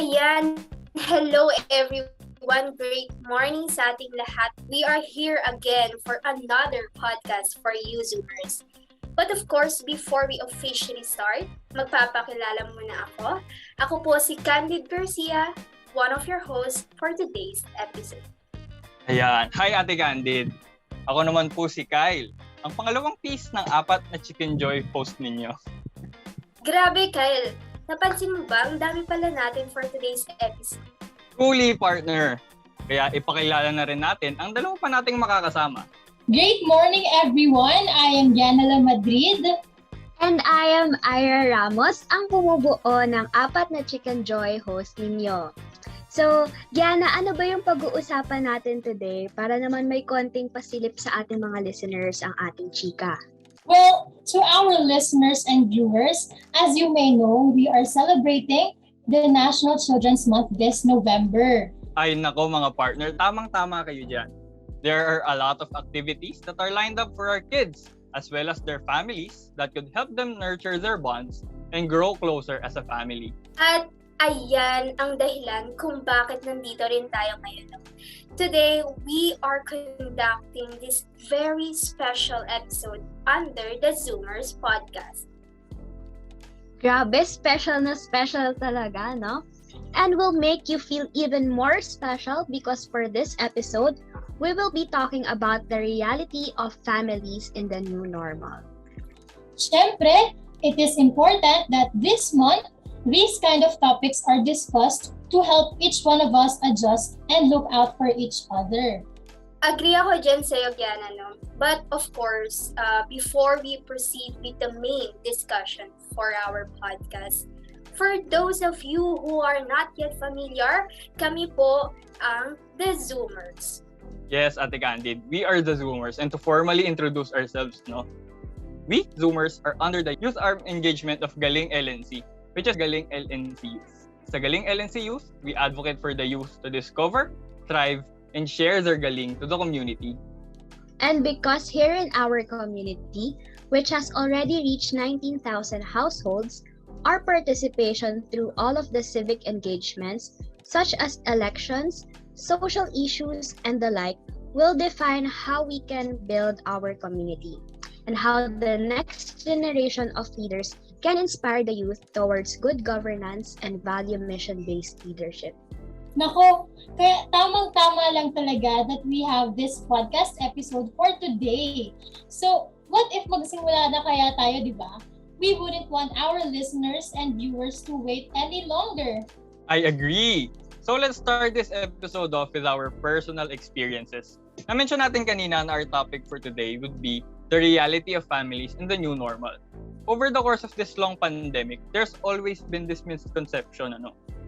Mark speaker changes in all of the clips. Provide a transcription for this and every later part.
Speaker 1: Ayan, hello everyone. Great morning sa ating lahat. We are here again for another podcast for you Zoomers. But of course, before we officially start, magpapakilala muna ako. Ako po si Candid Garcia, one of your hosts for today's episode.
Speaker 2: Ayan. Hi Ate Candid. Ako naman po si Kyle, ang pangalawang piece ng apat na Chicken Joy host ninyo.
Speaker 1: Grabe Kyle, napansin mo ba ang dami pala natin for today's episode?
Speaker 2: Truly, partner. Kaya ipakilala na rin natin ang dalawa pa nating makakasama.
Speaker 3: Great morning everyone! I am Gianna Lamadrid.
Speaker 4: And I am Aira Ramos, ang bumubuo ng apat na Chicken Joy host ninyo. So, Gianna, ano ba yung pag-uusapan natin today para naman may konting pasilip sa ating mga listeners ang ating chika?
Speaker 3: Well, to our listeners and viewers, as you may know, we are celebrating the National Children's Month this November.
Speaker 2: Ay nako mga partner, tamang-tama kayo dyan. There are a lot of activities that are lined up for our kids, as well as their families that could help them nurture their bonds and grow closer as a family.
Speaker 1: At ayan ang dahilan kung bakit nandito rin tayo ngayon. Today, we are conducting this very special episode under the Zoomers podcast.
Speaker 4: Grabe, special na special talaga, no? And will make you feel even more special because for this episode, we will be talking about the reality of families in the new normal.
Speaker 3: Siyempre, it is important that this month, these kind of topics are discussed to help each one of us adjust and look out for each other.
Speaker 1: Agree ako dyan sa'yo, Gianna, no? But of course, before we proceed with the main discussion for our podcast, for those of you who are not yet familiar, kami po ang The Zoomers.
Speaker 2: Yes, Ate Candid, we are the Zoomers, and to formally introduce ourselves, no? We, Zoomers, are under the youth arm engagement of GalingLNC, which is GalingLNC Youth. Sa GalingLNC Youth, we advocate for the youth to discover, thrive, and share their galing to the community.
Speaker 4: And because here in our community, which has already reached 19,000 households, our participation through all of the civic engagements, such as elections, social issues, and the like, will define how we can build our community and how the next generation of leaders can inspire the youth towards good governance and value mission-based leadership.
Speaker 3: Nako, kaya tamang-tama lang talaga that we have this podcast episode for today. So, what if magsimula na kaya tayo, di ba? We wouldn't want our listeners and viewers to wait any longer.
Speaker 2: I agree! So let's start this episode off with our personal experiences. Na-mention natin kanina na our topic for today would be the reality of families in the new normal. Over the course of this long pandemic, there's always been this misconception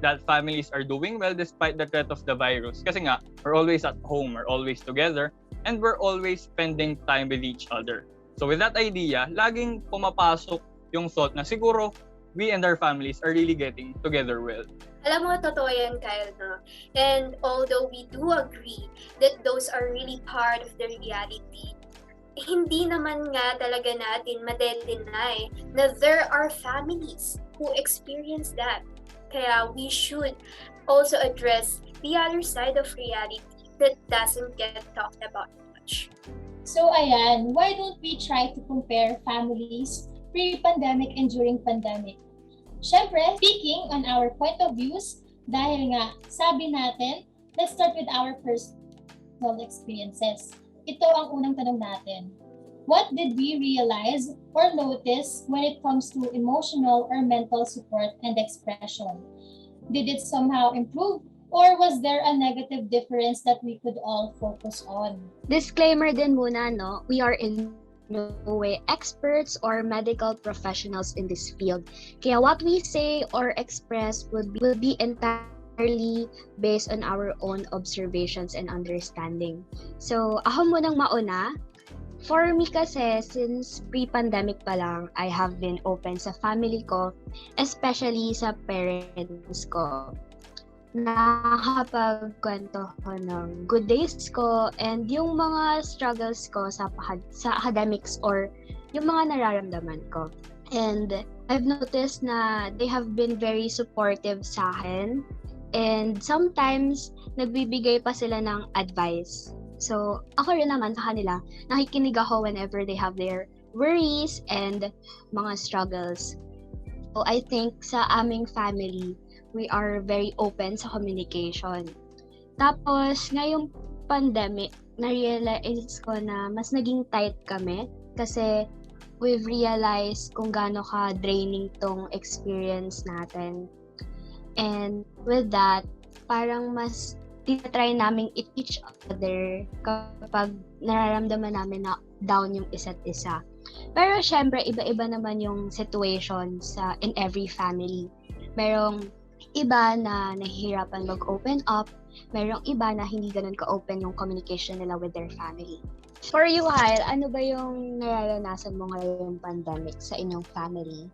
Speaker 2: that families are doing well despite the threat of the virus. Kasi nga, we're always at home, we're always together, and we're always spending time with each other. So with that idea, laging pumapasok yung thought na siguro we and our families are really getting together well.
Speaker 1: Alam mo, totoo yan, Kyle, no? And although we do agree that those are really part of the reality, hindi naman nga talaga natin ma-deny na there are families who experience that. Kaya we should also address the other side of reality that doesn't get talked about much.
Speaker 3: So ayan, why don't we try to compare families pre-pandemic and during pandemic? Siyempre, speaking on our point of views, dahil nga sabi natin, let's start with our personal experiences. Ito ang unang tanong natin. What did we realize or notice when it comes to emotional or mental support and expression? Did it somehow improve or was there a negative difference that we could all focus on?
Speaker 4: Disclaimer din muna, no? We are in no way experts or medical professionals in this field. Kaya what we say or express will be entirely based on our own observations and understanding. So, ako munang mauna. For me kasi, since pre-pandemic pa lang, I have been open sa family ko, especially sa parents ko. Nakakapagkwento ko ng good days ko and yung mga struggles ko sa academics or yung mga nararamdaman ko. And I've noticed na they have been very supportive sa akin. And sometimes, nagbibigay pa sila ng advice. So, ako rin naman sa kanila, nakikinig ako whenever they have their worries and mga struggles. So, I think sa aming family, we are very open sa communication. Tapos, ngayong pandemic, na-realize ko na mas naging tight kami kasi we've realized kung gaano ka-draining tong experience natin. And with that, parang mas tinatry namin i-teach other kapag nararamdaman namin na down yung isa't isa. Pero syempre, iba-iba naman yung situation in every family. Merong iba na nahihirapan mag-open up, merong iba na hindi ganun ka-open yung communication nila with their family. For you, Kyle, ano ba yung nararanasan mo ngayong pandemic sa inyong family?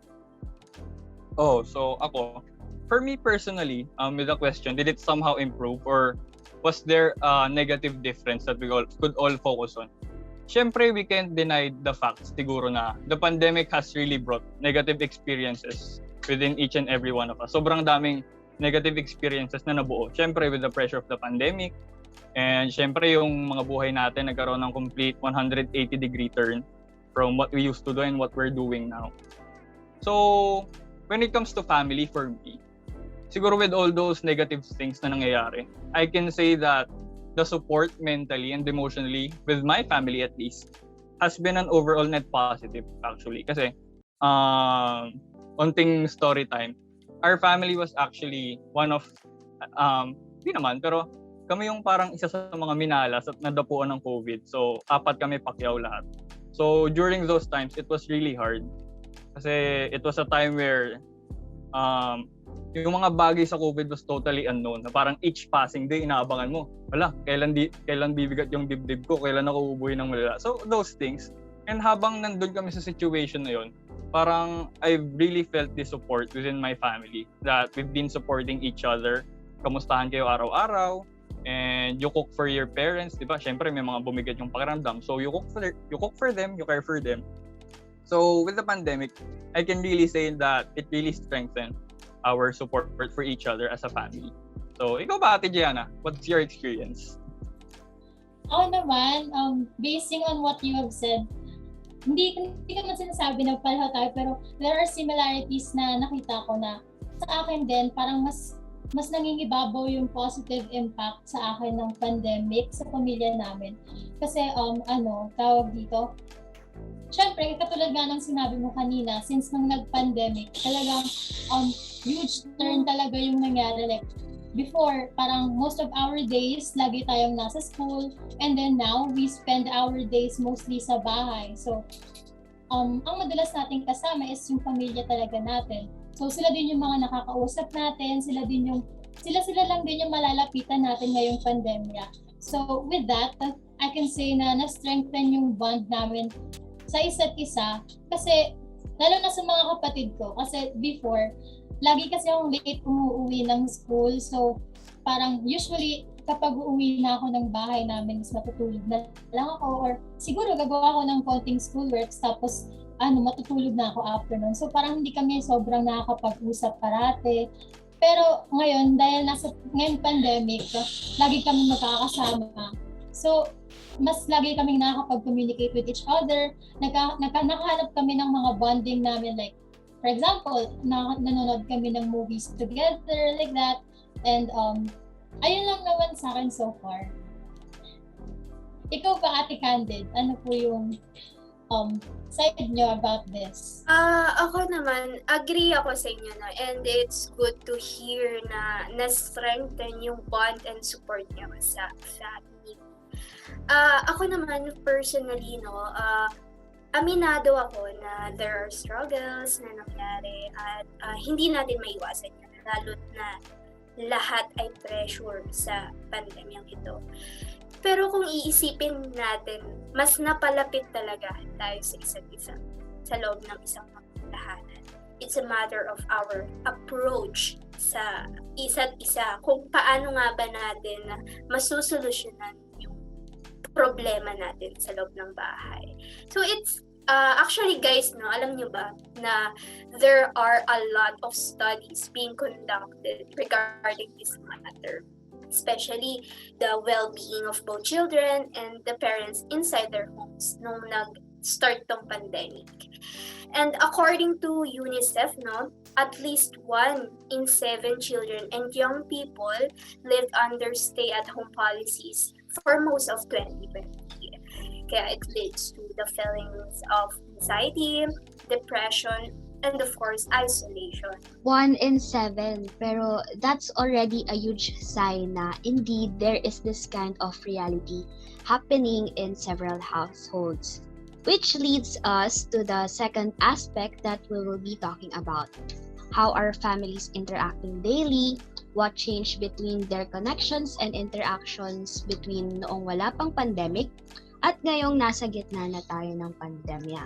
Speaker 2: Oh, so ako, for me personally, with the question, did it somehow improve or was there a negative difference that we could all focus on? Siyempre, we can't deny the facts siguro na the pandemic has really brought negative experiences within each and every one of us. Sobrang daming negative experiences na nabuo. Siyempre, with the pressure of the pandemic, and siyempre, yung mga buhay natin nagkaroon ng complete 180-degree turn from what we used to do and what we're doing now. So, when it comes to family for me, siguro with all those negative things na nangyayari, I can say that the support mentally and emotionally with my family at least has been an overall net positive actually. Kasi, onting story time, our family was actually one of, hindi naman, pero kami yung parang isa sa mga minalas at nadapuan ng COVID. So, 4 kami pakyaw lahat. So, during those times, it was really hard. Kasi it was a time where yung mga bagay sa COVID was totally unknown. Na parang each passing day, inaabangan mo. Wala, kailan bibigat yung dibdib ko, kailan ako ubuhin ng malala. So, those things. And habang nandun kami sa situation na yun, parang I really felt the support within my family. That we've been supporting each other. Kamustahan kayo araw-araw. And you cook for your parents, di ba? Siyempre, may mga bumigat yung pakiramdam. So, you cook for them, you care for them. So, with the pandemic, I can really say that it really strengthened our support for each other as a family. So, ikaw ba, Ate Gianna? What's your experience?
Speaker 3: Ako naman, basing on what you have said, hindi ko naman sinasabi na pareho tayo, pero there are similarities na nakita ko na sa akin din, parang mas nangingibabaw yung positive impact sa akin ng pandemic sa pamilya namin. Kasi, tawag dito, syempre, katulad nga ng sinabi mo kanina, since nung nag-pandemic, talagang huge turn talaga yung nangyari. Like, before, parang most of our days, lagi tayong nasa school, and then now, we spend our days mostly sa bahay. So, ang madalas nating kasama is yung pamilya talaga natin. So, sila din yung mga nakakausap natin, sila lang din yung malalapitan natin ngayong pandemya. So, with that, I can say na na-strengthen yung bond namin sa isa't isa. Kasi, lalo na sa mga kapatid ko. Kasi before, lagi kasi akong late umuwi ng school. So, parang usually, kapag uuwi na ako ng bahay namin, mas matutulog na lang ako. Or siguro, gagawa ako ng konting schoolworks. Tapos, matutulog na ako after nun. So, parang hindi kami sobrang nakakapag-usap parate. Pero ngayon, dahil ngayong pandemic, lagi kami magkakasama. So, mas lagi kami nakakapag-communicate with each other. Nakahanap kami ng mga bonding namin. Like, for example, nanonood kami ng movies together, like that. And, ayun lang naman sa akin so far. Ikaw ba, Ate Candid? Ano po yung side nyo about this?
Speaker 1: Ako naman, agree ako sa inyo na, and it's good to hear na na-strengthen yung bond and support nyo sa family. Ako naman, personally, aminado ako na there are struggles na nangyari at hindi natin maiwasan yan, lalo na lahat ay pressure sa pandemyang ito. Pero kung iisipin natin, mas napalapit talaga tayo sa isa't isa sa loob ng isang tahanan. It's a matter of our approach sa isa't isa, kung paano nga ba natin masusolusyonan yung problema natin sa loob ng bahay. So it's Actually guys, no, alam nyo ba na there are a lot of studies being conducted regarding this matter, especially the well-being of both children and the parents inside their homes nung nag-start tong pandemic. And according to UNICEF, no, at least 1 in 7 children and young people lived under stay-at-home policies for most of 2020. Kaya it leads to the feelings of anxiety, depression, and of course, isolation.
Speaker 4: 1 in 7, pero that's already a huge sign na indeed there is this kind of reality happening in several households. Which leads us to the second aspect that we will be talking about. How are families interacting daily? What changed between their connections and interactions between noong wala pang pandemic at ngayong nasa gitna na tayo ng pandemya?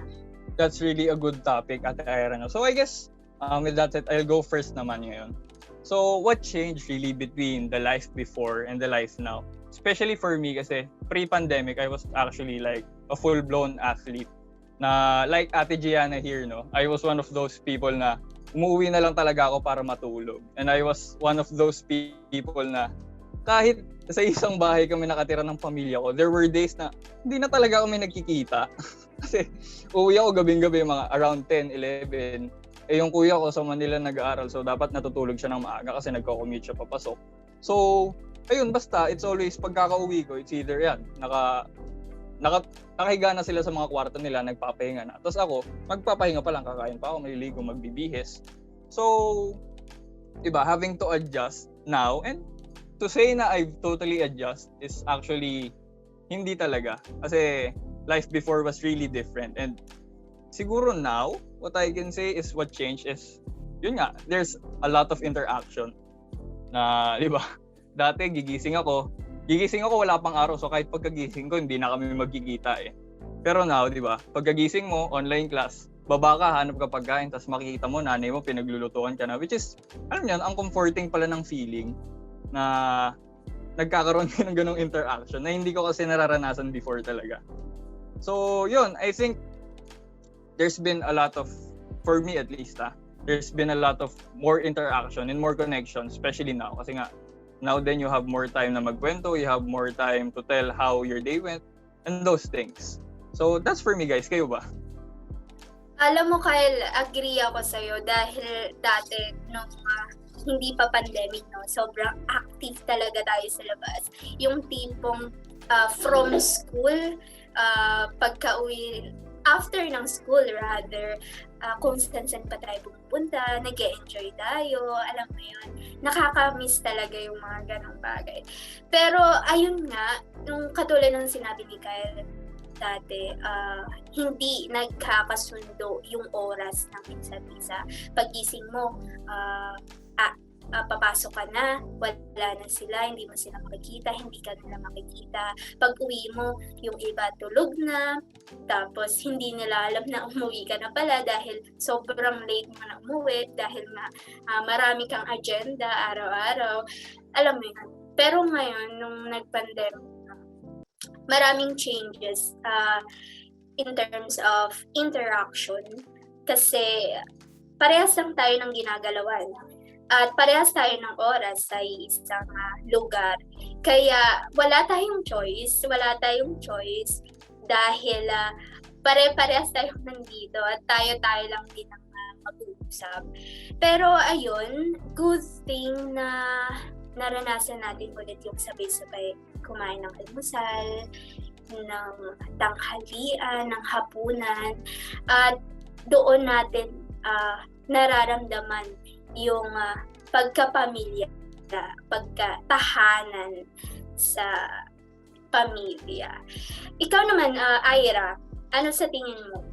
Speaker 2: That's really a good topic, Ate Aira. No? So I guess with that said, I'll go first naman ngayon. So what changed really between the life before and the life now? Especially for me kasi pre-pandemic, I was actually like a full-blown athlete. Na like Ate Gianna here, no? I was one of those people na umuwi na lang talaga ako para matulog. And I was one of those people na kahit sa isang bahay kami nakatira ng pamilya ko, there were days na hindi na talaga kami nagkikita. Kasi uwi ako gabing-gabi mga around 10, 11. Eh yung kuya ko sa Manila nag-aaral, so dapat natutulog siya ng maaga kasi nagko-commute siya papasok. So, ayun, basta it's always pagkaka-uwi ko, it's either yan, nakahiga na sila sa mga kwarto nila, nagpapahinga na. Tapos ako, magpapahinga pa lang, kakain pa ako, maliligo, magbibihis. So, diba, having to adjust now, and to say na I've totally adjust is actually hindi talaga. Kasi life before was really different. And siguro now, what I can say is what changed is, yun nga, there's a lot of interaction. Na, di ba, dati gigising ako, wala pang araw. So kahit pagkagising ko, hindi na kami magkikita eh. Pero now, di ba, pagkagising mo, online class, baba ka, hanap ka pagkain, tapos makikita mo, nanay mo, pinaglulutuan ka na. Which is, alam niyo, ang comforting pala ng feeling na nagkakaroon din ng ganong interaction na hindi ko kasi nararanasan before talaga. So, yun, I think there's been a lot of, for me at least, there's been a lot of more interaction and more connection, especially now. Kasi nga, now then you have more time na magkwento, you have more time to tell how your day went, and those things. So, that's for me, guys. Kayo ba?
Speaker 1: Alam mo, Kyle, agree ako sa'yo dahil dati nung hindi pa pandemic, no, sobrang active talaga tayo sa labas. Yung tipong from school, pagka-uwi, after ng school rather, kung saan pa tayo pupunta, nag-e-enjoy tayo, alam mo yun, nakaka-miss talaga yung mga ganong bagay. Pero ayun nga, nung katulad ng sinabi ni Kyle dati, hindi nagkakasundo yung oras ng isa't isa. Pagising mo, papasok ka na, wala na sila, hindi mo sila makikita, hindi ka nila makikita. Pag uwi mo, yung iba tulog na, tapos hindi nila alam na umuwi ka na pala dahil sobrang late mo na umuwi, dahil nga marami kang agenda araw-araw. Alam mo yun. Pero ngayon, nung nag-pandemic, maraming changes in terms of interaction kasi parehas lang tayo ng ginagalawan. At parehas tayo ng oras sa isang lugar. Kaya wala tayong choice dahil pare-parehas tayong nandito at tayo-tayo lang din ang mag-uusap. Pero ayun, good thing na naranasan natin ulit yung sabay-sabay kumain ng almusal, ng tanghalian, ng hapunan, at doon natin nararamdaman yung pagkapamilya, pagkatahanan sa pamilya. Ikaw naman, Aira, ano sa tingin mo?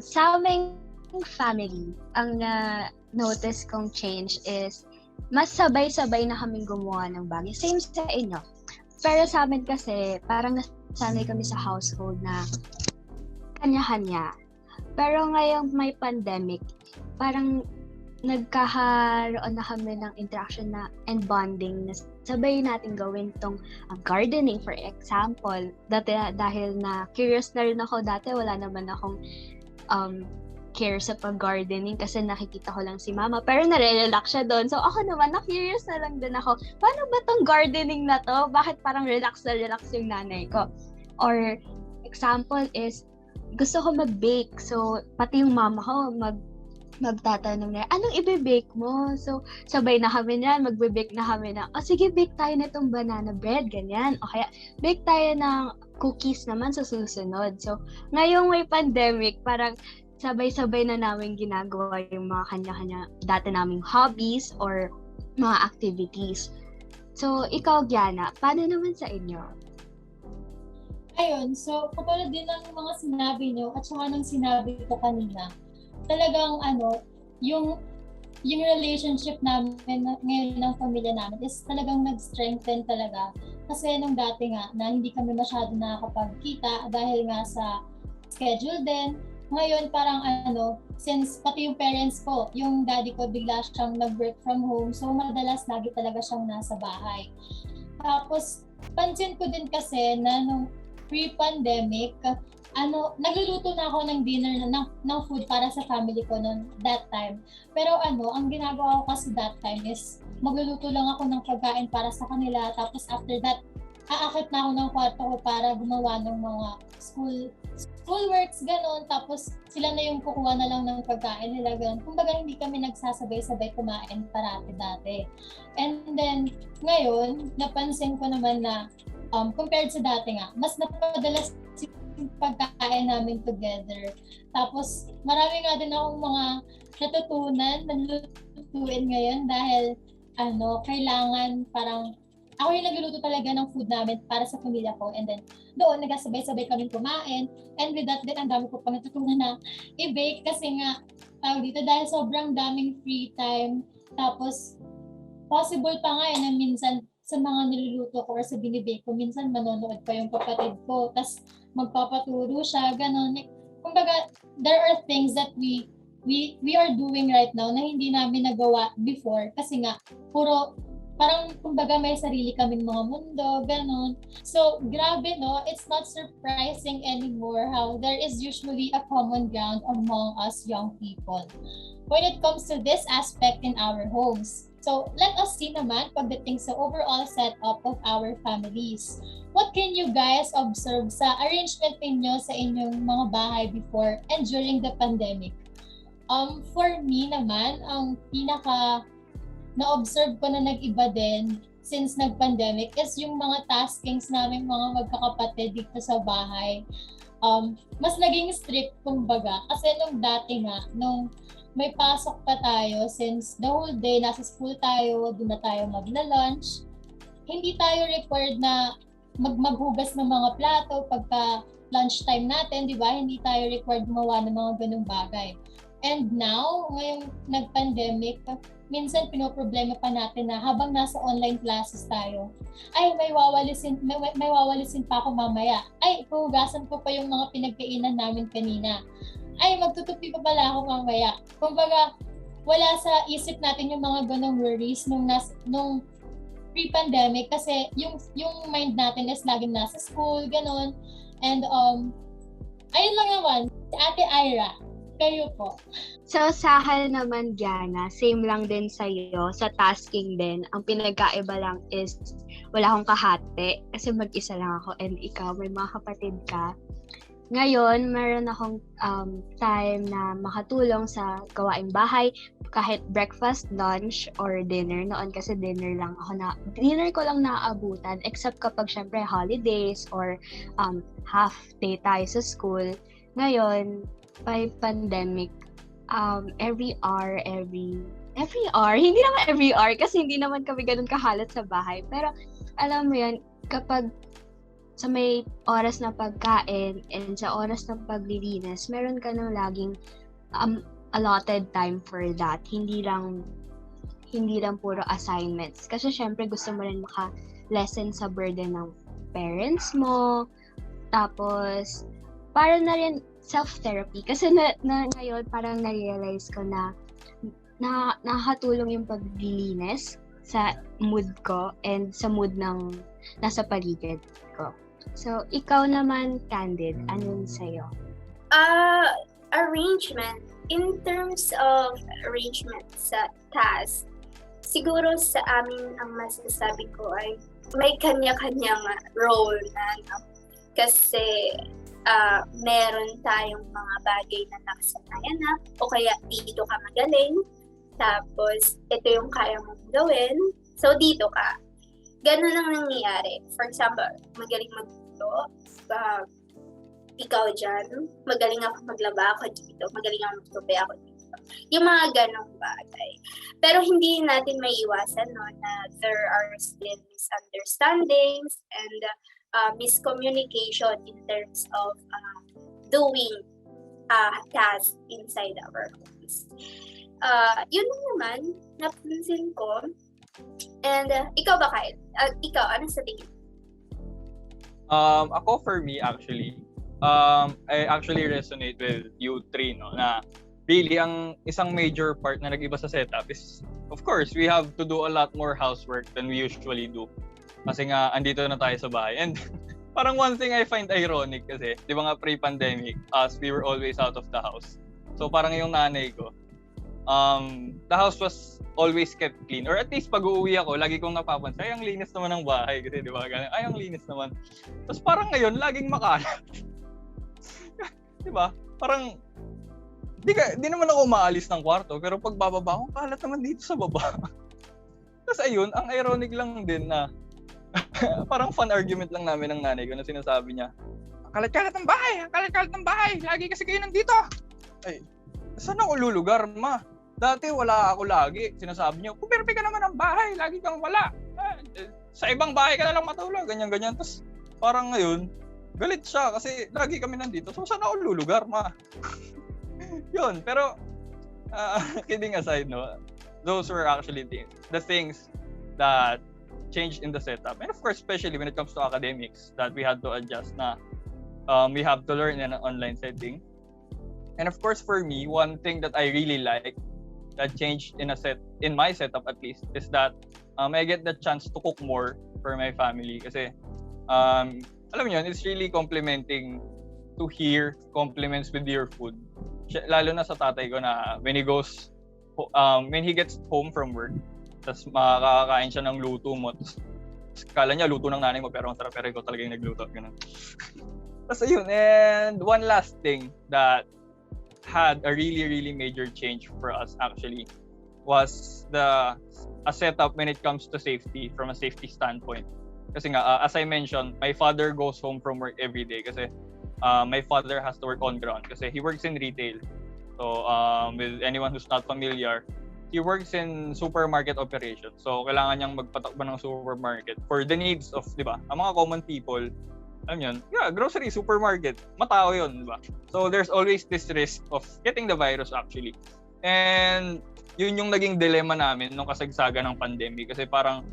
Speaker 4: Sa aming family, ang notice kong change is mas sabay-sabay na kaming gumawa ng bagay. Same sa inyo. Pero sa amin kasi, parang nasanay kami sa household na kanya-kanya. Pero ngayong may pandemic, parang nagkakaroon na kami ng interaction na and bonding na sabay natin gawin tong gardening, for example. Dahil na curious na rin ako dati, wala naman akong care sa pag-gardening kasi nakikita ko lang si mama, pero nare-relax siya doon. So ako naman, na-curious na lang din ako, paano ba tong gardening na to? Bakit parang relax na relax yung nanay ko? Or example is, gusto ko mag-bake. So pati yung mama ko, magtatanong na, anong i-bake mo? So, sabay na kami niyan, magbe-bake na kami na, sige, bake tayo nitong banana bread, ganyan. O kaya, bake tayo ng cookies naman sa susunod. So, ngayong may pandemic, parang sabay-sabay na namin ginagawa yung mga kanya-kanya dati naming hobbies or mga activities. So, ikaw, Gianna, paano naman sa inyo?
Speaker 3: Ayun, so katulad din ng mga sinabi nyo at saka ng sinabi ko kanina, talagang yung relationship namin ngayon ng pamilya namin is talagang nag-strengthen talaga. Kasi nung dati nga na hindi kami masyado nakakapagkita dahil nga sa schedule din. Ngayon parang since pati yung parents ko, yung daddy ko bigla siyang nag-work from home, so madalas lagi talaga siyang nasa bahay. Tapos pansin ko din kasi na nung pre-pandemic, nagluluto na ako ng dinner ng food para sa family ko noon that time. Pero ang ginagawa ko kasi that time is magluluto lang ako ng pagkain para sa kanila, tapos after that aakit na ako ng kwarto ko para gumawa ng mga school works, gano'n. Tapos sila na yung kukuha na lang ng pagkain nila, gano'n. Kumbaga hindi kami nagsasabay-sabay kumain parati dati. And then, ngayon, napansin ko naman na compared sa dati nga, mas napadalas yung pagkain namin together. Tapos, marami nga din akong mga natutunan na lutuin ngayon dahil kailangan parang ako yung nagluluto talaga ng food namin para sa pamilya ko, and then doon nagsasabay-sabay kaming kumain, and with that din ang dami ko pang natutunan na i-bake kasi nga dito dahil sobrang daming free time, tapos possible pa nga na minsan sa mga niluluto ko or sa binibake ko, minsan manonood pa yung kapatid ko, tas magpapaturo siya, gano'n. Kumbaga, there are things that we are doing right now na hindi namin nagawa before kasi nga puro parang kumbaga may sarili kaming mga mundo, gano'n. So, grabe no, it's not surprising anymore how there is usually a common ground among us young people when it comes to this aspect in our homes. So, let us see naman pagdating sa overall setup of our families. What can you guys observe sa arrangement ninyo sa inyong mga bahay before and during the pandemic? For me naman, ang pinaka na-observe ko na nag-iba din since nag-pandemic is yung mga taskings namin mga magkakapatid dito sa bahay. Mas naging strict kumbaga kasi nung dati nga, nung may pasok pa tayo, since the whole day nasa school tayo, doon na tayo magla-lunch, hindi tayo required na maghugas ng mga plato pagka lunchtime natin, di ba? Hindi tayo required gumawa ng mga ganung bagay. And now, ngayong nag-pandemic, minsan pinoproblema pa natin na habang nasa online classes tayo, ay may wawalisin pa ako mamaya. Ay, hugasan ko pa yung mga pinagkainan namin kanina. Ay, magtutupi pa pala ako mamaya. Kumbaga, wala sa isip natin yung mga ganong worries nung pre-pandemic kasi yung mind natin is laging nasa school, ganon. And ayun lang naman, si Ate Aira, kayo po.
Speaker 4: So, sa akin naman, Gianna, same lang din sa'yo, sa tasking din. Ang pinagkaiba lang is wala akong kahati kasi mag-isa lang ako and ikaw, may mga kapatid ka. Ngayon, meron akong time na makatulong sa gawaing bahay, kahit breakfast, lunch, or dinner. Noon kasi dinner ko lang naaabutan, except kapag syempre holidays or half day tayo sa school. Ngayon, by pandemic, every hour, hindi naman every hour kasi hindi naman kami ganun kahalat sa bahay. Pero alam mo yun, kapag sa may oras na pagkain and sa oras ng paglilinis, meron ka nang laging allotted time for that. Hindi lang puro assignments. Kasi syempre gusto mo rin maka-lessen sa burden ng parents mo. Tapos, para na rin self-therapy. Kasi na ngayon, parang na-realize ko na nakakatulong yung paglilinis sa mood ko and sa mood ng nasa paligid ko. So, ikaw naman, Candid, anong sa'yo?
Speaker 1: Arrangement. In terms of arrangement sa task, siguro sa amin ang masasabi ko ay may kanya-kanyang role na, no? Kasi meron tayong mga bagay na nakasanayan na o kaya dito ka magaling, tapos ito yung kaya mong gawin, so dito ka. Ganun ang nangyayari. For example, magaling magluto, ikaw dyan, magaling ako maglaba, ako dito, magaling ako magtupi, ako dito. Yung mga ganong bagay. Pero hindi natin may iwasan, no, na there are still misunderstandings and miscommunication in terms of doing tasks inside our homes. Yun naman, napansin ko. And ikaw ba, Kyle? Ikaw, ano sa tingin?
Speaker 2: Ako, for me, actually, I actually resonate with you three, no, na really, ang isang major part na nag-iba sa setup is, of course, we have to do a lot more housework than we usually do. Kasi nga, andito na tayo sa bahay. And parang one thing I find ironic kasi, di ba nga pre-pandemic, we were always out of the house. So parang yung nanay ko, the house was always kept clean. Or at least pag uuwi ako, lagi kong napapansin, ay, ang linis naman ng bahay. Kasi di ba, ay, ang linis naman. Tapos parang ngayon, laging makalat. Di ba? Parang, di naman ako umaalis ng kwarto, pero pag bababa ako, kalat naman dito sa baba. Tapos ayun, ang ironic lang din na parang fun argument lang namin ng nanay ko na sinasabi niya, kalat-kalat ng bahay, kalat-kalat ng bahay, lagi kasi kayo nandito. Ay, saan ako lulugar, ma? Dati wala ako lagi. Sinasabi niyo, pumirpi ka naman ng bahay, lagi kang wala. Sa ibang bahay ka na lang matulog, ganyan-ganyan. Tapos parang ngayon, galit siya kasi lagi kami nandito. So saan ako lulugar, ma? Yun, pero kidding aside, no, those were actually the things that changed in the setup. And of course, especially when it comes to academics, that we had to adjust na we have to learn in an online setting. And of course, for me, one thing that I really like that changed in my setup at least is that I get the chance to cook more for my family kasi alam niyo, it's really complimenting to hear compliments with your food. Lalo na sa tatay ko na when he gets home from work, tapos makakakain siya ng luto mo, tapos kala niya luto ng nanay mo pero ang sarap, pero ikaw talaga yung nagluto, ganun. Tapos ayun, and one last thing that had a really, really major change for us actually was a setup when it comes to safety, from a safety standpoint. Kasi nga, as I mentioned, my father goes home from work every day kasi my father has to work on ground kasi he works in retail. So, with anyone who's not familiar, he works in supermarket operations. So, kailangan niyang magpatakbo ng supermarket for the needs of, di ba, ang mga common people. Alam yun, grocery, supermarket, matao yun, di ba? So, there's always this risk of getting the virus actually. And yun yung naging dilemma namin nung kasagsagan ng pandemic kasi parang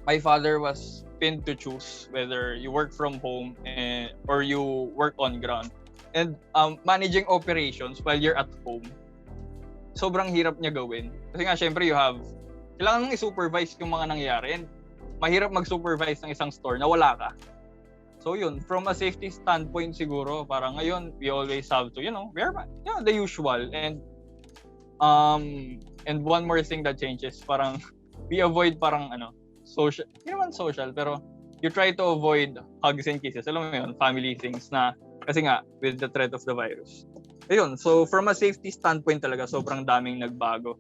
Speaker 2: my father was pinned to choose whether you work from home or you work on ground. And managing operations while you're at home, sobrang hirap niya gawin. Kasi nga, syempre, kailangan mong i-supervise yung mga nangyayari. And mahirap mag-supervise ng isang store na wala ka. So yun, from a safety standpoint siguro, parang ngayon, we always have to, wear the usual. And one more thing that changes, parang we avoid parang social, hindi naman social, pero you try to avoid hugs and kisses. Alam mo yun, family things na, kasi nga, with the threat of the virus. Ayun, so from a safety standpoint talaga, sobrang daming nagbago.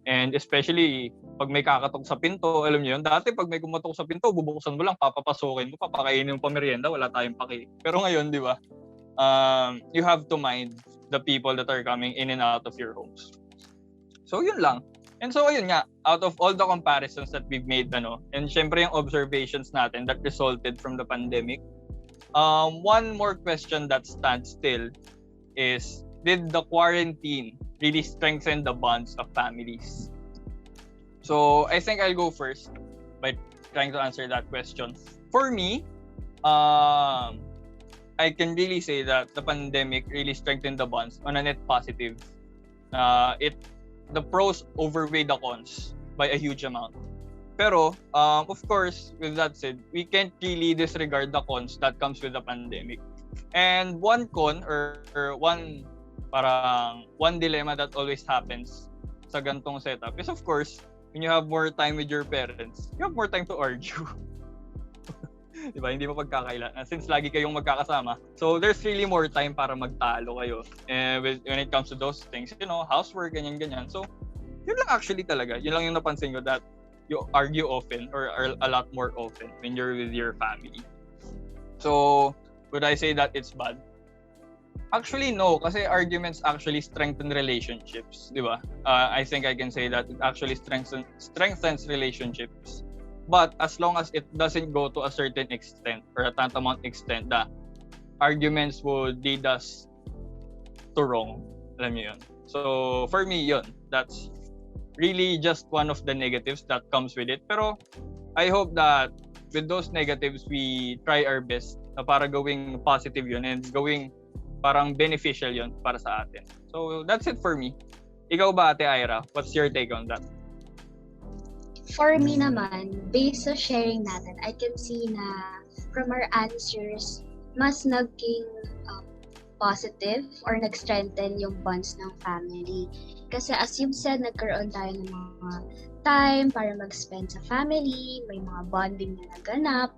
Speaker 2: And especially, pag may kakatok sa pinto, alam niyo yun, dati pag may kumatok sa pinto, bubuksan mo lang, papapasukin mo, papakainin mo pa merienda, wala tayong paki. Pero ngayon, di ba, you have to mind the people that are coming in and out of your homes. So yun lang. And so ayun nga, out of all the comparisons that we've made, and syempre yung observations natin that resulted from the pandemic, one more question that stands still is, did the quarantine really strengthen the bonds of families? So I think I'll go first by trying to answer that question. For me, I can really say that the pandemic really strengthened the bonds on a net positive. The pros outweigh the cons by a huge amount. Pero, of course, with that said, we can't really disregard the cons that comes with the pandemic. And one con or one dilemma that always happens sa gantong setup is, of course, when you have more time with your parents, you have more time to argue. Diba? Hindi mo pagkakailangan since lagi kayong magkakasama. So there's really more time para magtalo kayo. When it comes to those things, housework, ganyan. So yun lang actually talaga. Yun lang yung napansin ko, that you argue often or a lot more often when you're with your family. So would I say that it's bad? Actually, no. Kasi arguments actually strengthen relationships. Diba? I think I can say that it actually strengthens relationships. But as long as it doesn't go to a certain extent or a tantamount extent that arguments would lead us to wrong. Alam niyo yun. So for me, yun. That's really just one of the negatives that comes with it. Pero I hope that with those negatives, we try our best na para gawing positive yun and gawing parang beneficial yun para sa atin. So that's it for me. Ikaw ba, Ate Aira? What's your take on that?
Speaker 4: For me naman, based sa sharing natin, I can see na from our answers, mas naging positive or nag-strengthen yung bonds ng family. Kasi as you've said, nagkaroon tayo ng mga time para mag-spend sa family, may mga bonding na naganap.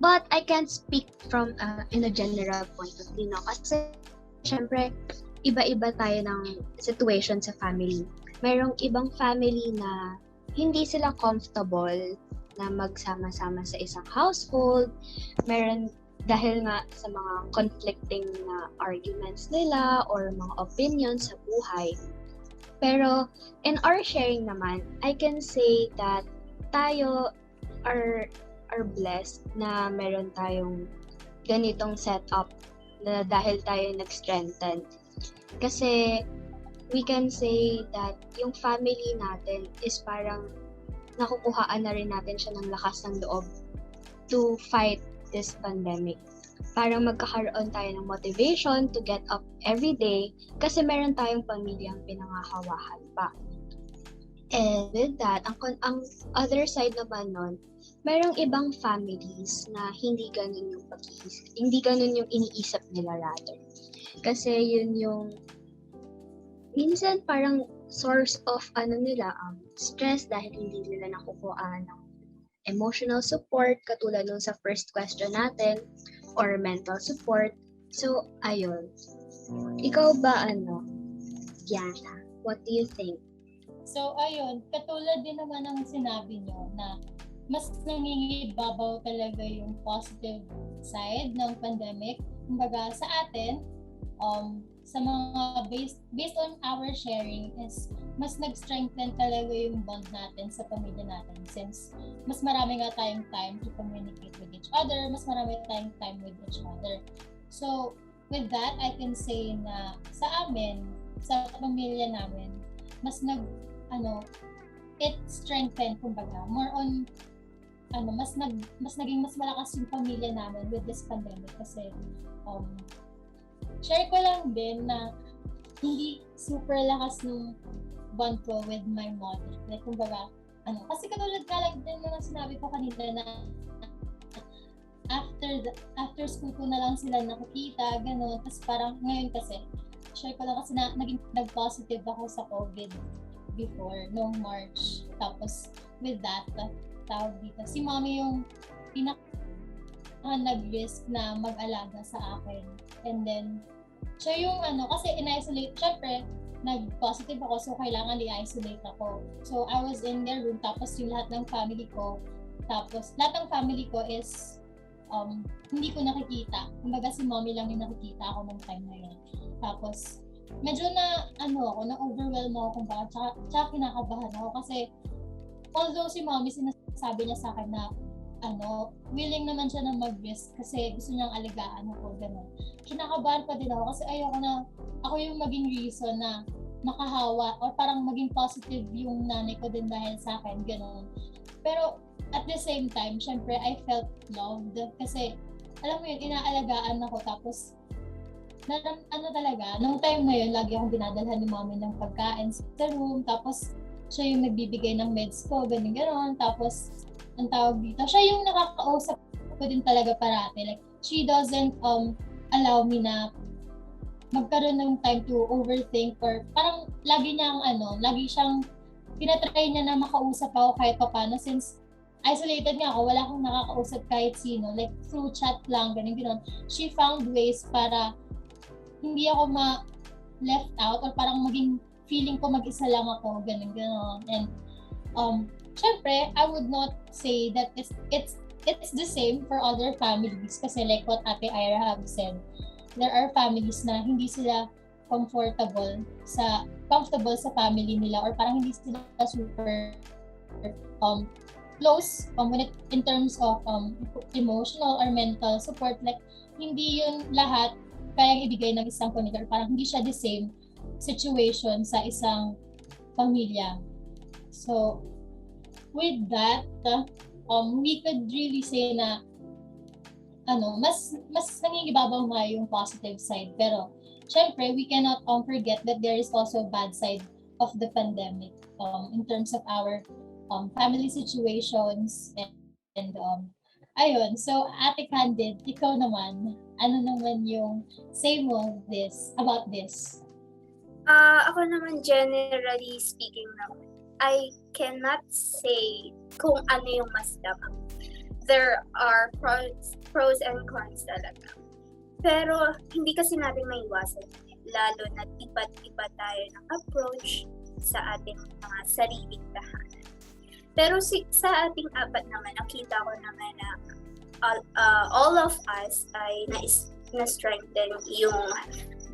Speaker 4: But I can't speak from in a general point of view, no? Kasi syempre, iba-iba tayo ng situation sa family. Mayroong ibang family na hindi sila comfortable na magsama-sama sa isang household. Meron dahil nga sa mga conflicting na arguments nila or mga opinions sa buhay. Pero in our sharing naman, I can say that tayo are blessed na meron tayong ganitong setup na dahil tayo nag-strengthen. Kasi we can say that yung family natin is parang nakukuhaan na rin natin siya ng lakas ng loob to fight this pandemic. Parang magkakaroon tayo ng motivation to get up every day kasi meron tayong pamilyang pinangahawahan pa. And with that, ang other side naman nun, merong ibang families na hindi ganun yung iniisip nila rather. Kasi yun yung minsan parang source of stress dahil hindi nila nakukuha ng emotional support katulad nung sa first question natin or mental support. So, ayun. Ikaw ba Gianna? What do you think?
Speaker 3: So, ayun. Katulad din naman ng sinabi nyo na mas nangingibabaw talaga yung positive side ng pandemic. Kumbaga, sa atin, sa mga based on our sharing is mas nag-strengthen talaga yung bond natin sa pamilya natin since mas marami nga tayong time to communicate with each other, mas marami tayong time with each other. So, with that, I can say na sa amin, sa pamilya namin, mas it strengthened, kumbaga, more on mas naging mas malakas yung pamilya namin with this pandemic kasi share ko lang din na hindi super lakas ng bond ko with my mother. Like, kumbaga, kasi katulad nga lang din na sinabi ko kanina na after school ko na lang sila nakikita, gano'n. Tapos parang ngayon kasi, share ko lang kasi nag-positive ako sa COVID before, noong March. Tapos, with that, tawag dito, si mommy yung nag-risk na mag-alaga sa akin. And then, siya yung kasi in-isolate, syempre, nag-positive ako, so kailangan i-isolate ako. So, I was in their room, tapos yung lahat ng family ko is, hindi ko nakikita. Kumbaga si mommy lang yung nakikita ako ng time na yun. Tapos, medyo na-overwhelm ako kung bakit, tsaka kinakabahan ako kasi, although si mommy sinasabi niya sa akin na willing naman siya na mag-risk kasi gusto niyang alagaan ako, gano'n. Kinakabahan pa din ako kasi ayoko na ako yung maging reason na makahawa or parang maging positive yung nanay ko din dahil sa akin, gano'n. Pero at the same time, syempre I felt loved kasi alam mo yun, inaalagaan ako tapos ano talaga, nung time na yun, lagi akong dinadalhan ni mami ng pagkain sa room, tapos siya yung nagbibigay ng meds ko, ganun. Tapos, ang tawag dito, siya yung nakakausap ko din talaga parati. Like, she doesn't allow me na magkaroon ng time to overthink or parang lagi siyang tinatry niya na makausap ako kahit paano since isolated nga ako, wala akong nakakausap kahit sino, like through chat lang, ganun. She found ways para hindi ako left out or parang maging feeling ko mag-isa lang ako, ganun. And syempre, I would not say that it's the same for other families kasi like what Ate Aira have said, there are families na hindi sila comfortable sa family nila or parang hindi sila super close in terms of emotional or mental support. Like, hindi yun lahat kayang ibigay ng isang pamilya. Parang hindi siya the same situation sa isang pamilya. So, with that, we could really say na mas nangingibabaw nga yung positive side. Pero, syempre, we cannot forget that there is also a bad side of the pandemic in terms of our family situations and ayun. So, Ate Candid, ikaw naman, ano naman yung say mo about this?
Speaker 1: Ako naman, generally speaking naman, I cannot say kung ano yung mas tama. There are pros and cons talaga. Pero hindi kasi natin maiwasan, lalo na iba't iba tayo ng approach sa ating mga sariling tahanan. Pero sa ating apat naman, nakita ko naman na all of us ay na-strengthen yung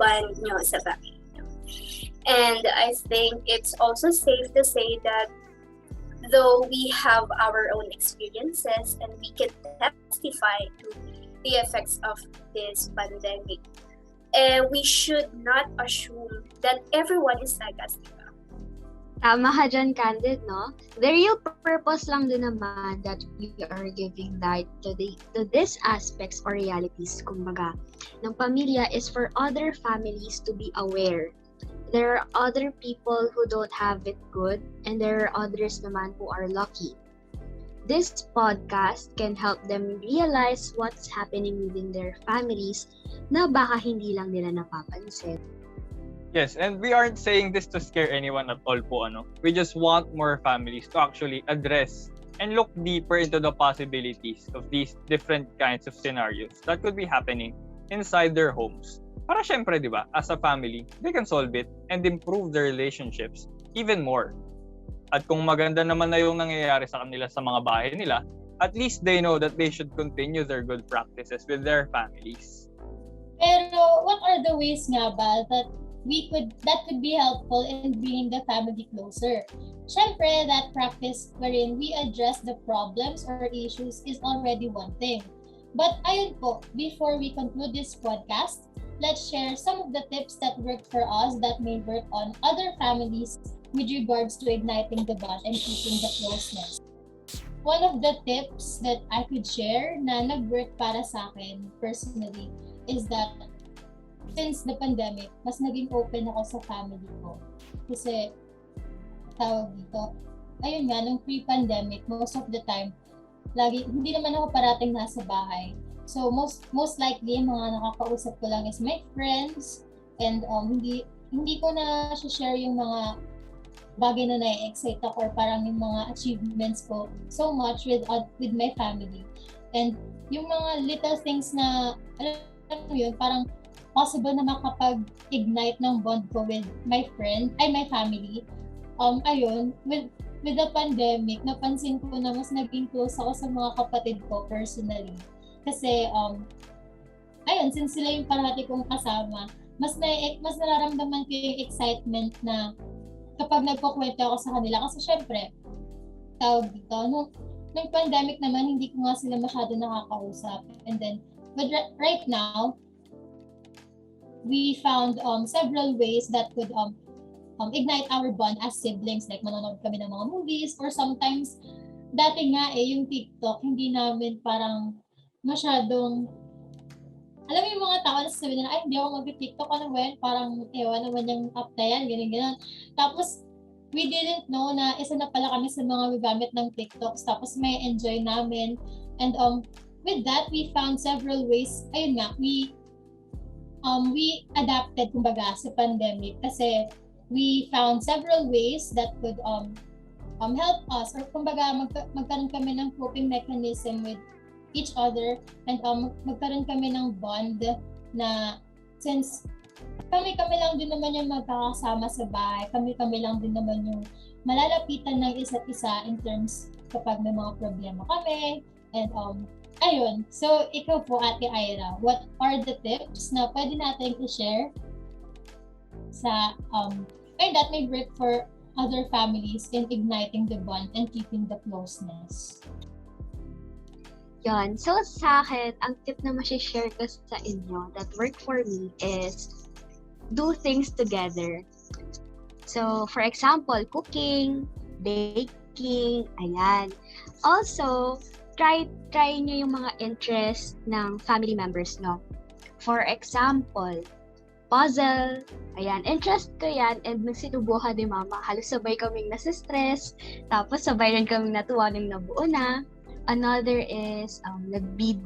Speaker 1: bond nyo sa bahay. And I think it's also safe to say that though we have our own experiences and we can testify to the effects of this pandemic, we should not assume that everyone is like us.
Speaker 4: Tama ka dyan, Candid, no? The real purpose lang din naman that we are giving light to these aspects or realities, kumbaga, ng pamilya is for other families to be aware. There are other people who don't have it good, and there are others naman who are lucky. This podcast can help them realize what's happening within their families na baka hindi lang nila napapansin.
Speaker 2: Yes, and we aren't saying this to scare anyone at all po, ano. We just want more families to actually address and look deeper into the possibilities of these different kinds of scenarios that could be happening inside their homes. Para syempre, di ba, as a family, they can solve it and improve their relationships even more. At kung maganda naman na yung nangyayari sa kanila sa mga bahay nila, at least they know that they should continue their good practices with their families.
Speaker 3: Pero what are the ways nga ba that could be helpful in bringing the family closer? Syempre, that practice wherein we address the problems or issues is already one thing. But ayun po, before we conclude this podcast, let's share some of the tips that worked for us that may work on other families with regards to igniting the bond and keeping the closeness. One of the tips that I could share na nag-work para sa akin personally is that since the pandemic, mas naging open ako sa family ko. Kasi, tawag dito, ayun nga, nung pre-pandemic, most of the time, hindi naman ako parating nasa bahay. So, most likely, mga nakakausap ko lang is my friends, and hindi ko na share yung mga bagay na na-excite ako or parang yung mga achievements ko so much with my family. And yung mga little things na, alam mo yun, parang possible na makapag-ignite ng bond ko with my family. Ayun, with the pandemic, napansin ko na mas naging close ako sa mga kapatid ko personally. Kasi, ayun, since sila yung parati kong kasama, mas nararamdaman ko yung excitement na kapag nagkukwento ako sa kanila. Kasi syempre, tawag dito, nung pandemic naman, hindi ko nga sila masyado nakakausap. And then, but right now, we found several ways that could ignite our bond as siblings. Like, manonood kami ng mga movies, or sometimes, dati nga yung TikTok, hindi namin parang masyadong alam mo yung mga tao na sasabihin nila, ay, hindi ako mag-TikTok, ano ba yan? Parang, ewan naman yung app na yan, ganyan. Tapos, we didn't know na isa na pala kami sa mga gagamit ng TikToks. Tapos, may enjoy namin. And with that, we found several ways. Ayun nga, we adapted, kumbaga, sa pandemic. Kasi, we found several ways that could help us. Or, kumbaga, magkaroon kami ng coping mechanism with each other, and magkaroon kami ng bond na since kami lang din naman yung magkakasama sa bahay, kami lang din naman yung malalapitan ng isa't isa in terms kapag may mga problema kami. And ayun, so ikaw po, Ate Aira, what are the tips na pwede natin i-share sa that may work for other families in igniting the bond and keeping the closeness?
Speaker 4: Yon. So, sa akin, ang tip na share ko sa inyo that work for me is do things together. So, for example, cooking, baking, ayan. Also, try nyo yung mga interests ng family members, no? For example, puzzle, ayan, interest ko yan, and nung sinubukan ni Mama, halos sabay kaming nasa-stress, tapos sabay rin kaming natuwa nung nabuo na. Another is nag-bead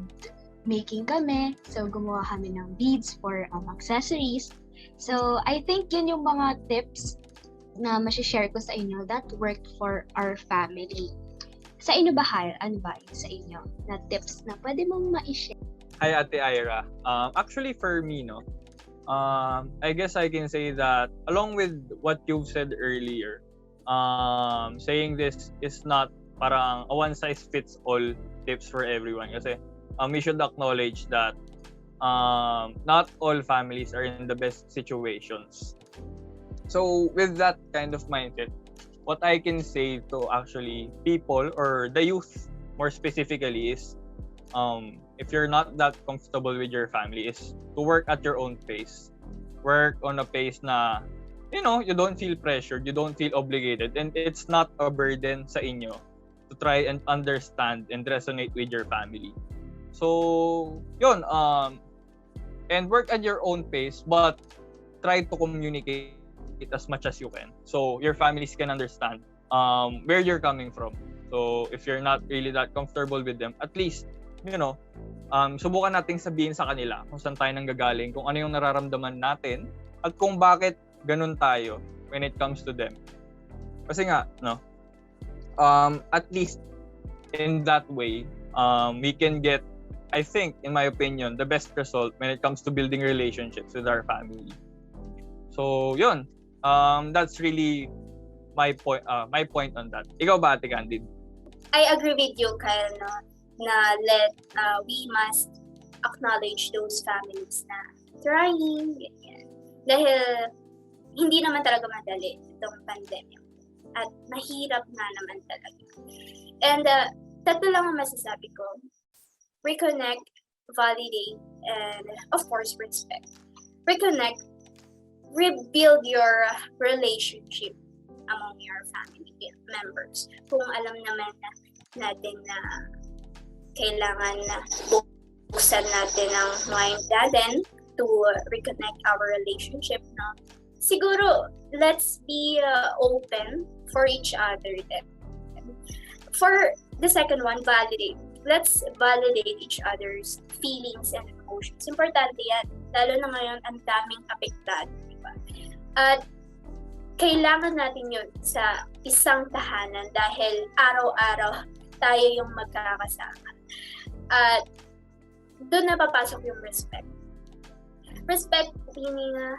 Speaker 4: making kami. So, gumawa kami ng beads for accessories. So, I think yun yung mga tips na share ko sa inyo that worked for our family. Sa inyo ba, Hal? Ano ba yung sa inyo na tips na pwede mong ma-share?
Speaker 2: Hi, Ate Aira. Actually, for me, no, I guess I can say that along with what you've said earlier, saying this is not parang a one-size-fits-all tips for everyone. Kasi we should acknowledge that not all families are in the best situations. So with that kind of mindset, what I can say to actually people or the youth more specifically is if you're not that comfortable with your family is to work at your own pace. Work on a pace na you don't feel pressured, you don't feel obligated, and it's not a burden sa inyo to try and understand and resonate with your family. So, yun, and work at your own pace, but try to communicate as much as you can. So, your families can understand where you're coming from. So, if you're not really that comfortable with them, at least, subukan nating sabihin sa kanila kung saan tayo nanggagaling, kung ano yung nararamdaman natin, at kung bakit ganun tayo when it comes to them. Kasi nga, at least in that way, we can get, I think, in my opinion, the best result when it comes to building relationships with our family. So, yun. That's really my point on that. Ikaw ba, Ate Candid?
Speaker 1: I agree with you, Kyle, no? Na we must acknowledge those families na trying, ganyan. Dahil hindi naman talaga madali itong pandemic. At mahirap na naman talaga. And tatlo lang ang masasabi ko. Reconnect, validate, and of course, respect. Reconnect, rebuild your relationship among your family members. Kung alam naman natin na kailangan na buksan natin ang mind natin to reconnect our relationship, no? Siguro, let's be open for each other then. For the second one, validate. Let's validate each other's feelings and emotions. Importante yan. Lalo na ngayon, ang daming apektado, diba? At kailangan natin yun sa isang tahanan dahil araw-araw tayo yung magkakasama. At doon na papasok yung respect. Respect, meaning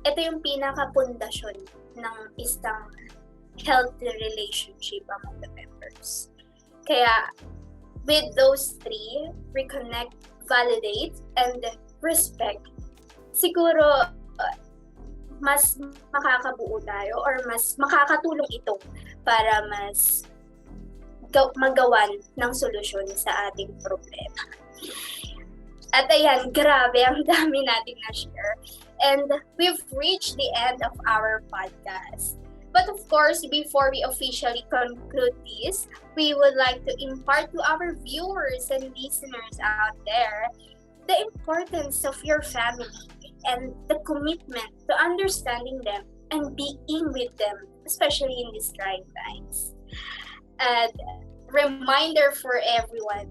Speaker 1: ito yung pinaka-pundasyon ng isang healthy relationship among the members. Kaya, with those three, reconnect, validate, and respect, siguro mas makakabuo tayo or mas makakatulong ito para mas magawan ng solusyon sa ating problema. At ayan, grabe, ang dami nating na-share. And we've reached the end of our podcast. But of course, before we officially conclude this, we would like to impart to our viewers and listeners out there the importance of your family and the commitment to understanding them and being with them, especially in these trying times. And reminder for everyone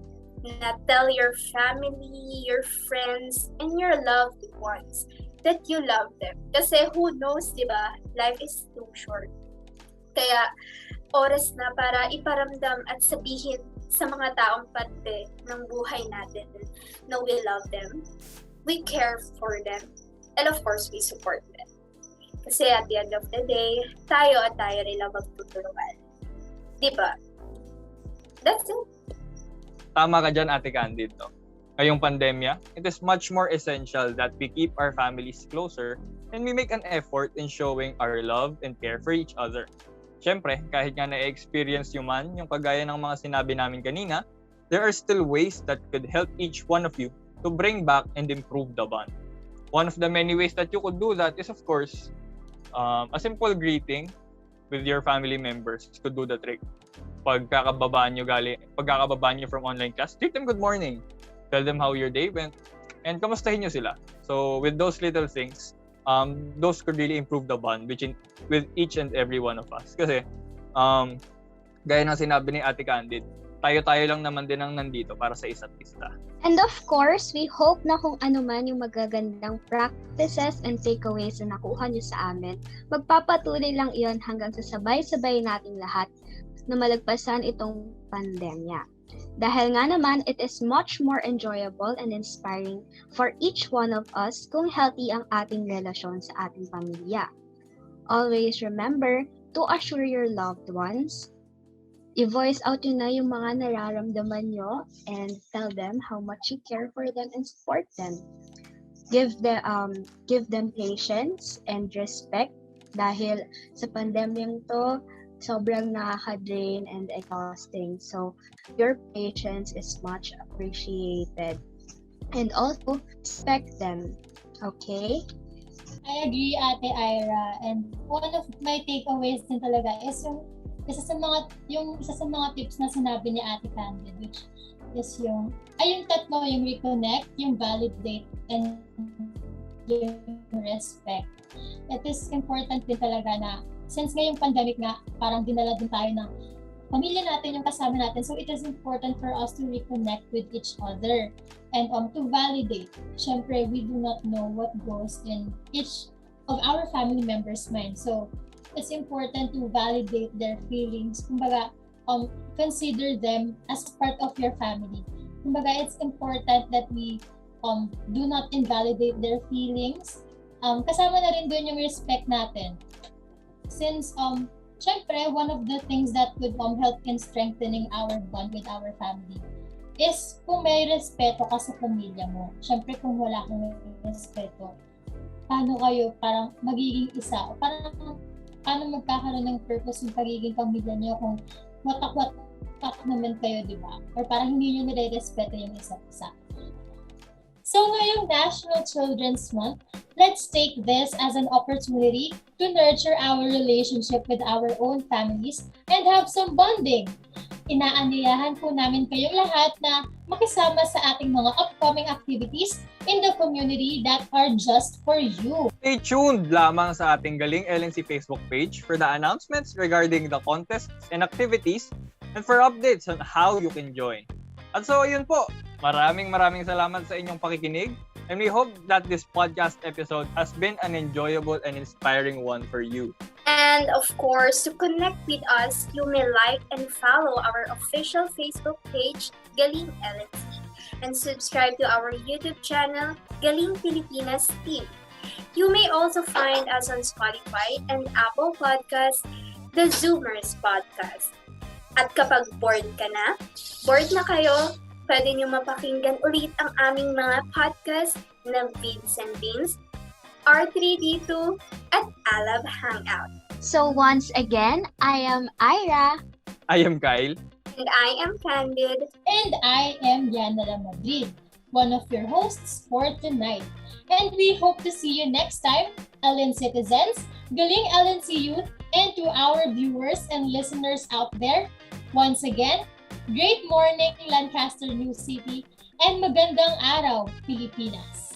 Speaker 1: na tell your family, your friends, and your loved ones that you love them. Kasi who knows, di ba? Life is too short. Kaya oras na para iparamdam at sabihin sa mga taong parte ng buhay natin na we love them, we care for them, and of course, we support them. Kasi at the end of the day, tayo at tayo nila magtutulungan. Diba? That's it.
Speaker 2: Tama ka dyan, Ate Candid. No? Ngayong pandemya, it is much more essential that we keep our families closer and we make an effort in showing our love and care for each other. Siyempre, kahit nga na-experience nyo man yung kagaya ng mga sinabi namin kanina, there are still ways that could help each one of you to bring back and improve the bond. One of the many ways that you could do that is, of course, a simple greeting with your family members could do the trick. Pagkakababa nyo from online class, treat them good morning. Tell them how your day went, and kamustahin nyo sila. So with those little things, those could really improve the bond with each and every one of us. Kasi, gaya ng sinabi ni Ate Candid, tayo-tayo lang naman din ang nandito para sa isa't isa.
Speaker 4: And of course, we hope na kung ano man yung magagandang practices and takeaways na nakuha nyo sa amin, magpapatuloy lang iyon hanggang sa sabay-sabay nating lahat na malagpasan itong pandemya. Dahil nga naman, it is much more enjoyable and inspiring for each one of us kung healthy ang ating relasyon sa ating pamilya. Always remember to assure your loved ones, i-voice out yun na yung mga nararamdaman nyo and tell them how much you care for them and support them. Give them patience and respect dahil sa pandemyang to, sobrang nakaka-drain and exhausting. So, your patience is much appreciated. And also, respect them. Okay?
Speaker 3: I agree, Ate Aira. And one of my takeaways din talaga is yung isa sa mga tips na sinabi ni Ate Candid, which is yung tatlo, yung reconnect, yung validate, and yung respect. It is important din talaga na since ngayong pandemic nga, parang dinala din tayo ng pamilya natin, yung kasama natin. So it is important for us to reconnect with each other and to validate. Siyempre, we do not know what goes in each of our family members' mind. So it's important to validate their feelings. Kumbaga, consider them as part of your family. Kumbaga, it's important that we do not invalidate their feelings. Kasama na rin doon yung respect natin. Since, syempre, one of the things that could help in strengthening our bond with our family is kung may respeto ka sa pamilya mo. Syempre, kung wala kang respeto, paano kayo parang magiging isa? O parang paano magkakaroon ng purpose yung pagiging pamilya niyo kung watak-watak naman kayo, di ba? Or parang hindi nyo nire-respeto yung isa't isa. So ngayong National Children's Month, let's take this as an opportunity to nurture our relationship with our own families and have some bonding. Inaanyayahan po namin kayong lahat na makisama sa ating mga upcoming activities in the community that are just for you.
Speaker 2: Stay tuned lamang sa ating GalingLNC Facebook page for the announcements regarding the contests and activities and for updates on how you can join. At so ayun po, maraming salamat sa inyong pakikinig and we hope that this podcast episode has been an enjoyable and inspiring one for you.
Speaker 1: And of course, to connect with us, you may like and follow our official Facebook page, GalingLNC, and subscribe to our YouTube channel, Pilipinas Team. You may also find us on Spotify and Apple Podcasts, the Zoomers Podcast. At kapag bored kayo, pwede nyo mapakinggan ulit ang aming mga podcast na Vids and Beans, R3D2, at Alab Hangout.
Speaker 4: So once again, I am Aira.
Speaker 2: I am Kyle.
Speaker 1: And I am Candid.
Speaker 3: And I am Gianna Lamadrid, one of your hosts for tonight. And we hope to see you next time, LN citizens, GalingLNC Youth, and to our viewers and listeners out there. Once again, great morning, Lancaster New City, And magandang araw, Pilipinas!